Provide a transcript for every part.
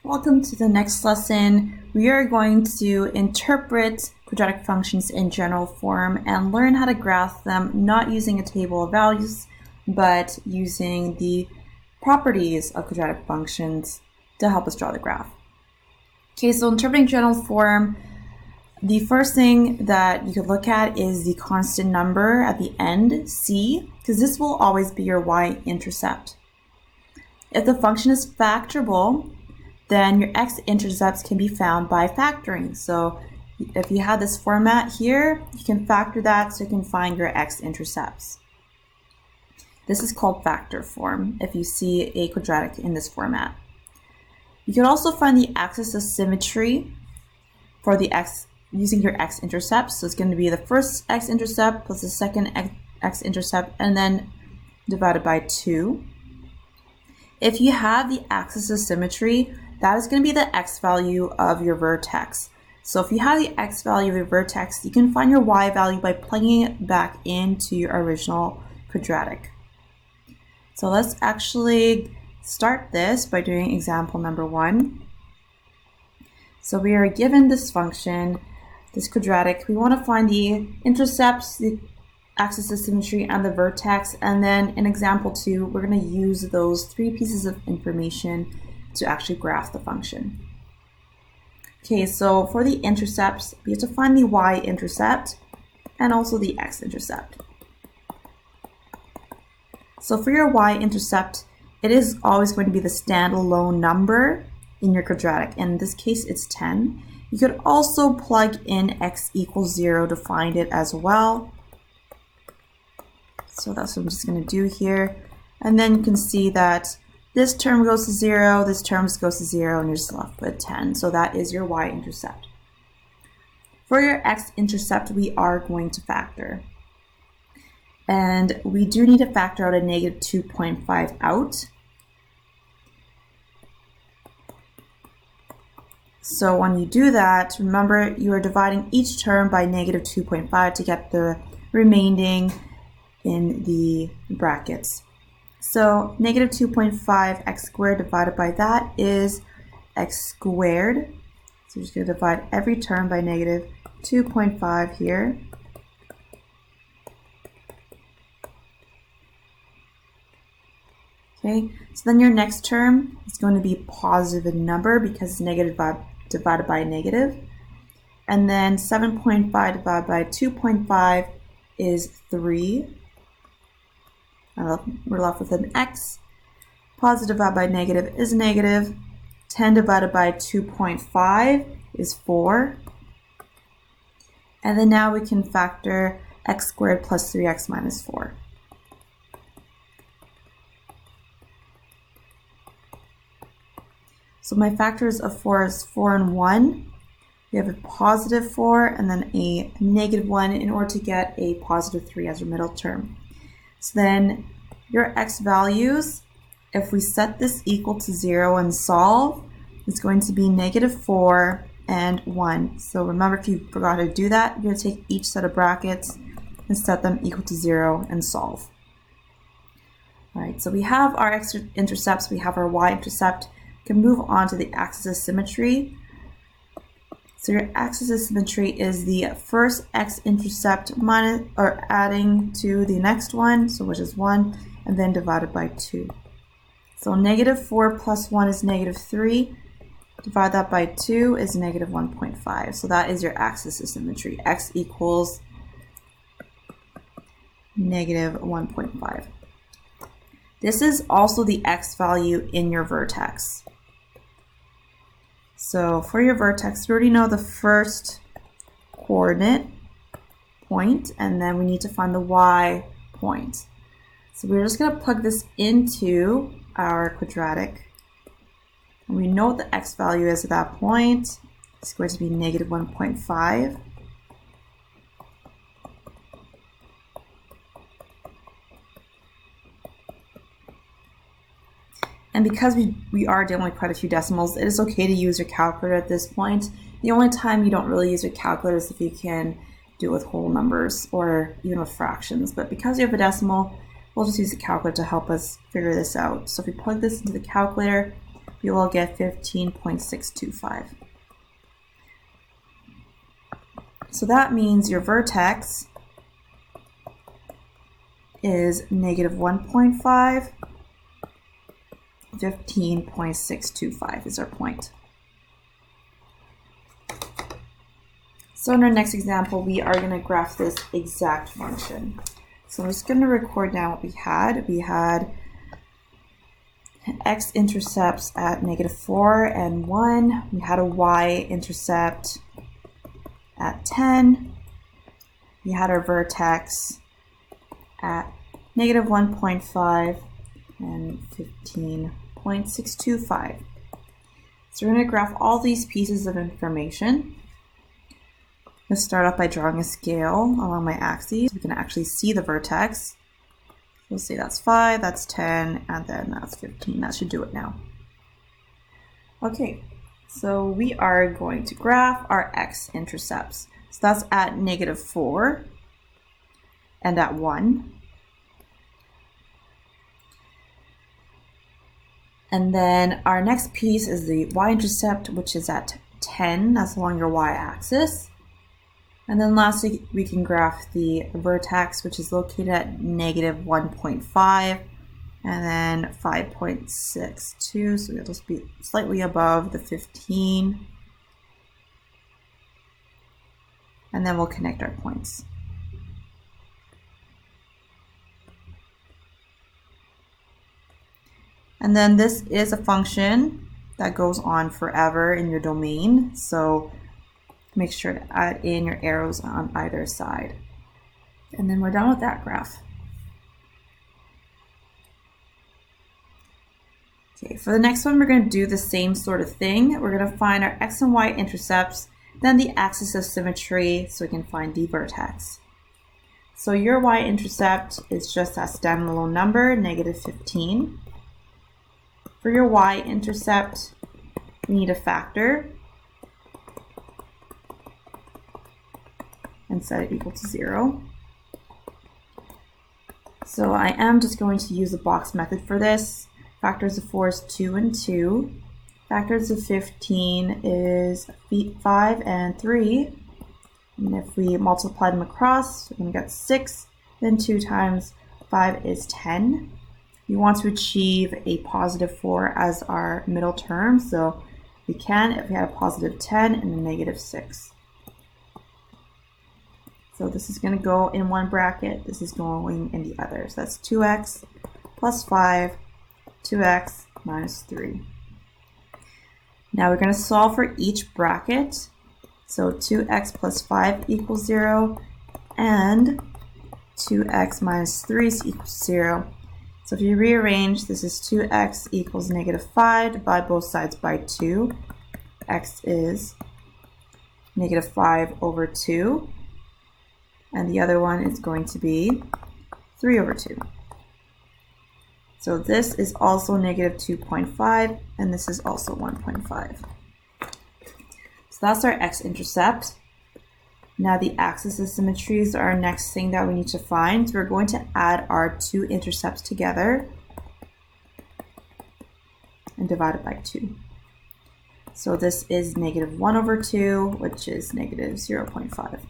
Welcome to the next lesson. We are going to interpret quadratic functions in general form and learn how to graph them, not using a table of values, but using the properties of quadratic functions to help us draw the graph. Okay, so interpreting general form, the first thing that you could look at is the constant number at the end, c, because this will always be your y-intercept. If the function is factorable, then your x-intercepts can be found by factoring. So if you have this format here, you can factor that so you can find your x-intercepts. This is called factor form if you see a quadratic in this format. You can also find the axis of symmetry for the x using your x-intercepts. So it's going to be the first x-intercept plus the second x-intercept and then divided by 2. If you have the axis of symmetry, that is going to be the x value of your vertex. So if you have the x value of your vertex, you can find your y value by plugging it back into your original quadratic. So let's actually start this by doing example number 1. So we are given this function, this quadratic. We want to find the intercepts, the axis of symmetry, and the vertex. And then in example 2, we're going to use those 3 pieces of information to actually graph the function. Okay, so for the intercepts, we have to find the y-intercept and also the x-intercept. So for your y-intercept, it is always going to be the standalone number in your quadratic. In this case, it's 10. You could also plug in x equals 0 to find it as well. So that's what I'm just going to do here. And then you can see that this term goes to 0, this term goes to 0, and you're just left with 10. So that is your y-intercept. For your x-intercept, we are going to factor. And we do need to factor out a negative 2.5 out. So when you do that, remember you are dividing each term by negative 2.5 to get the remaining in the brackets. So negative 2.5 x squared divided by that is x squared. So we're just going to divide every term by negative 2.5 here. Okay, so then your next term is going to be positive in number because it's negative divided by negative. And then 7.5 divided by 2.5 is 3. We're left with an x. Positive divided by negative is negative. 10 divided by 2.5 is 4. And then now we can factor x squared plus 3x minus 4. So my factors of 4 is 4 and 1. We have a positive 4 and then a negative 1 in order to get a positive 3 as our middle term. So then your x values, if we set this equal to 0 and solve, it's going to be negative 4 and 1. So remember, if you forgot to do that, you're going to take each set of brackets and set them equal to 0 and solve. All right, so we have our x-intercepts, we have our y-intercept. We can move on to the axis of symmetry. So your axis of symmetry is the first x-intercept minus or adding to the next one, so which is 1, and then divided by 2. So negative 4 plus 1 is negative 3. Divide that by 2 is negative 1.5. So that is your axis of symmetry. X equals negative 1.5. This is also the x value in your vertex. So for your vertex, you already know the first coordinate point, and then we need to find the y point. So we're just going to plug this into our quadratic. And we know what the x value is at that point. It's going to be negative 1.5. And because we are dealing with quite a few decimals, it is okay to use your calculator at this point. The only time you don't really use your calculator is if you can do it with whole numbers or even with fractions. But because you have a decimal, we'll just use the calculator to help us figure this out. So if we plug this into the calculator, you will get 15.625. So that means your vertex is negative 1.5, 15.625 is our point. So in our next example, we are going to graph this exact function. So I'm just going to record down what we had. We had x-intercepts at -4 and 1. We had a y-intercept at 10. We had our vertex at -1.5 and 15.625. So we're going to graph all these pieces of information. Let's start off by drawing a scale along my axes. We can actually see the vertex. We'll say that's 5, that's 10, and then that's 15. That should do it now. Okay, so we are going to graph our x-intercepts. So that's at -4 and at 1. And then our next piece is the y-intercept, which is at 10. That's along your y-axis. And then lastly, we can graph the vertex, which is located at -1.5 and then 5.62. So it'll just be slightly above the 15. And then we'll connect our points. And then this is a function that goes on forever in your domain. So make sure to add in your arrows on either side. And then we're done with that graph. Okay, for the next one, we're going to do the same sort of thing. We're going to find our x and y intercepts, then the axis of symmetry, so we can find the vertex. So your y-intercept is just that standalone number, -15. For your y-intercept, we need a factor and set it equal to 0. So I am just going to use the box method for this. Factors of 4 is 2 and 2. Factors of 15 is 5 and 3. And if we multiply them across, we're going to get 6. Then 2 times 5 is 10. We want to achieve a +4 as our middle term. So we can if we had a +10 and a -6. So this is going to go in one bracket, this is going in the other. So that's 2x plus 5, 2x minus 3. Now we're going to solve for each bracket. So 2x plus 5 equals 0, and 2x minus 3 is equal to 0. So if you rearrange, this is 2x equals -5, divide both sides by 2. X is -5 over 2. And the other one is going to be 3 over 2. So this is also -2.5, and this is also 1.5. So that's our x-intercept. Now the axis of symmetry is our next thing that we need to find. So we're going to add our two intercepts together and divide it by 2. So this is -1 over 2, which is -0.5.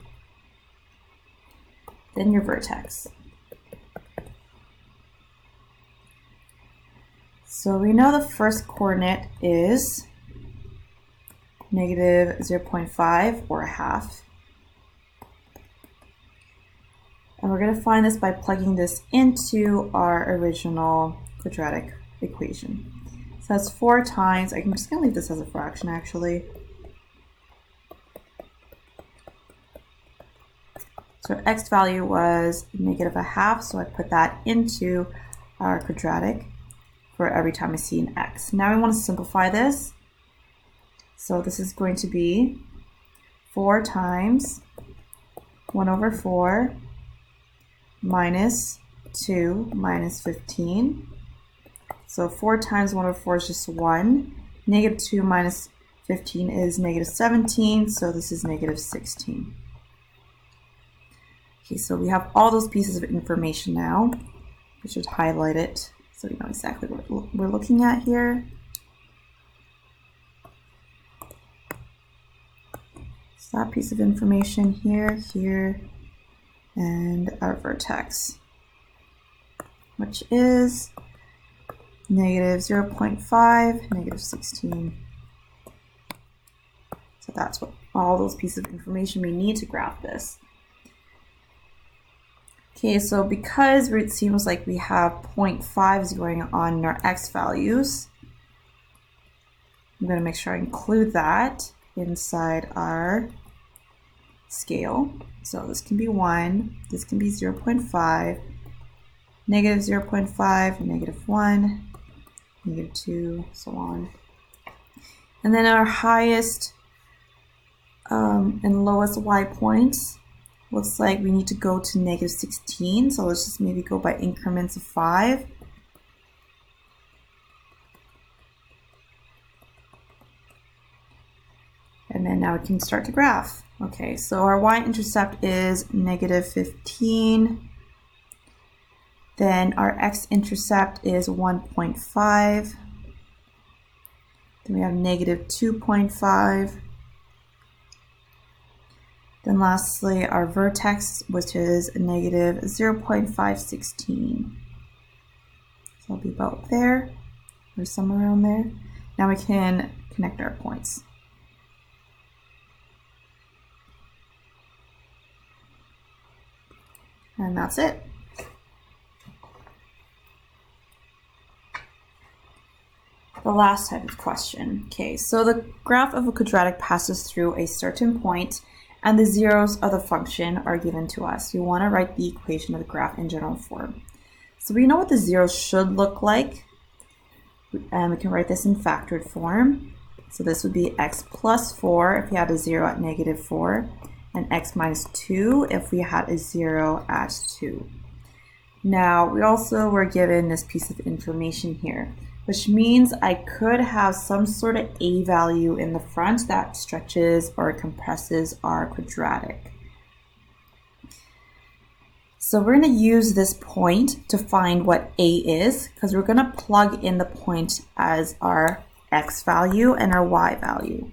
Then your vertex. So we know the first coordinate is -0.5 or a half. And we're going to find this by plugging this into our original quadratic equation. So that's 4 times, I'm just going to leave this as a fraction actually. So our x value was -1/2, so I put that into our quadratic for every time I see an x. Now we want to simplify this. So this is going to be 4 times 1 over 4 minus 2 minus 15. So 4 times 1 over 4 is just 1. -2 minus 15 is -17, so this is -16. Okay, so we have all those pieces of information now. We should highlight it so we know exactly what we're looking at here. So that piece of information here, here, and our vertex, which is negative 0.5, negative 16. So that's what all those pieces of information we need to graph this. Okay, so because it seems like we have 0.5s going on in our x values, I'm going to make sure I include that inside our scale. So this can be 1, this can be 0.5, negative 0.5, negative 1, negative 2, so on. And then our highest and lowest y points, looks like we need to go to negative 16. So let's just maybe go by increments of 5. And then now we can start to graph. Okay, so our y-intercept is negative 15. Then our x-intercept is 1.5. Then we have negative 2.5. Then lastly, our vertex, which is negative 0.516. So it'll be about there, or somewhere around there. Now we can connect our points. And that's it. The last type of question. Okay, so the graph of a quadratic passes through a certain point and the zeros of the function are given to us. We want to write the equation of the graph in general form. So we know what the zeros should look like, and we can write this in factored form. So this would be x plus 4 if we had a 0 at negative 4, and x minus 2 if we had a 0 at 2. Now, we also were given this piece of information here, which means I could have some sort of a value in the front that stretches or compresses our quadratic. So we're going to use this point to find what a is, because we're going to plug in the point as our x value and our y value.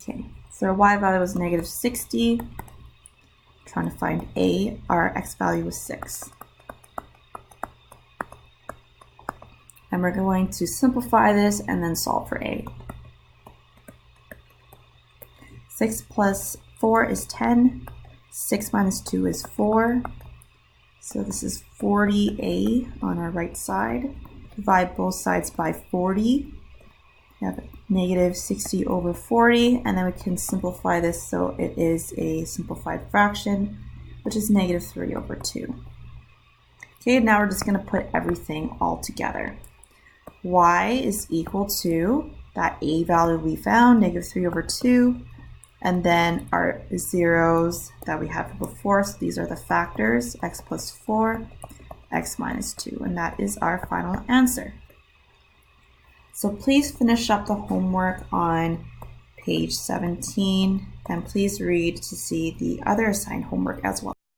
Okay, so our y value was negative 60. Trying to find a, our x value was 6. And we're going to simplify this and then solve for a. 6 plus 4 is 10. 6 minus 2 is 4. So this is 40a on our right side. Divide both sides by 40. We have negative 60 over 40, and then we can simplify this so it is a simplified fraction, which is negative 3 over 2. Okay, now we're just going to put everything all together. Y is equal to that a value we found, negative 3 over 2, and then our zeros that we had before, so these are the factors, x plus 4, x minus 2, and that is our final answer. So please finish up the homework on page 17, and please read to see the other assigned homework as well.